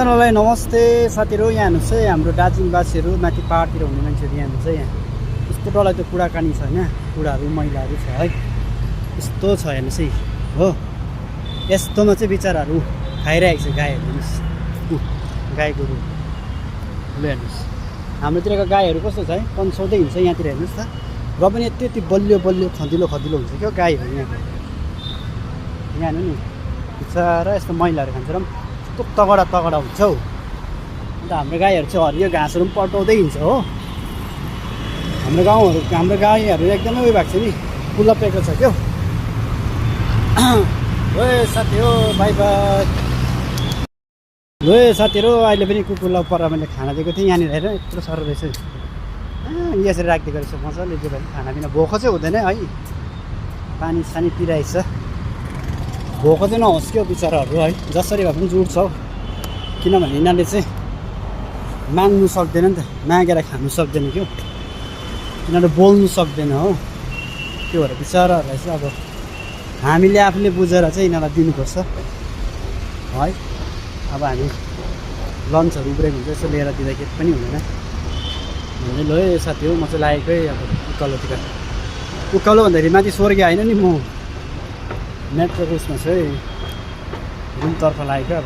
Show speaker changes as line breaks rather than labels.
सबैजनालाई नमस्ते साथीहरू। यहाँ हेर्नुहोस् है, हाम्रो दार्जिलिङवासीहरू माथि पाहाडतिर हुने मान्छेहरू यहाँ हेर्नुहोस् है। यहाँ यस्तो डरलाग्दो कुराकानी छ होइन, कुराहरू मैलाहरू छ है, यस्तो छ हेर्नुहोस् है। हो यस्तोमा चाहिँ बिचराहरू खाइरहेको छ गाईहरू। हेर्नुहोस् गाई गोरु ल हेर्नुहोस्, हाम्रोतिरको गाईहरू कस्तो छ है, तन्साउँदै हिँड्छ यहाँतिर हेर्नुहोस् त। र पनि यति यति बलियो बलियो खदिलो खदिलो हुन्छ क्या गाईहरू यहाँ हेर्नु नि, बिचरा यस्तो मैलाहरू खान्छ र पनि कस्तो तगडा तगडा हुन्छ हौ। अन्त हाम्रो गाईहरू चाहिँ हरियो घाँसहरू पनि पल्टाउँदै हिँड्छ हो। हाम्रो गाईहरू एकदमै उयो भएको छ नि, पुलपेको छ क्या। हो साथी हो, बाई बाई। हो साथीहरू, अहिले पनि कुकुरलाई पर मैले खाना दिएको थिएँ यहाँनिर हेर, यत्रो साह्रो रहेछ यसरी राखिदिएको रहेछ मजाले। त्यो भने खानापिना भोको चाहिँ हुँदैन है, पानी सानी पिइरहेछ। भोको चाहिँ नहोस् क्या बिचराहरू है, जसरी भए पनि जुट्छ हौ। किनभने यिनीहरूले चाहिँ माग्नु सक्दैन नि त, मागेर खानु सक्दैन क्या, यिनीहरू बोल्नु सक्दैन हो। त्यो भएर बिचराहरूलाई चाहिँ अब हामीले आफूले बुझेर चाहिँ यिनीहरूलाई दिनुपर्छ है। अब हामी लन्चहरू उब्रेको हुन्छ, यसो लिएर दिँदाखेरि पनि हुँदैन भने ल है साथी हो। म चाहिँ लागेकै अब उकालोतिर, उकालो भन्दाखेरि माथि स्वर्गीय होइन नि, म मेट्रोको उसमा छु है, रुमतर्फ लागेको अब।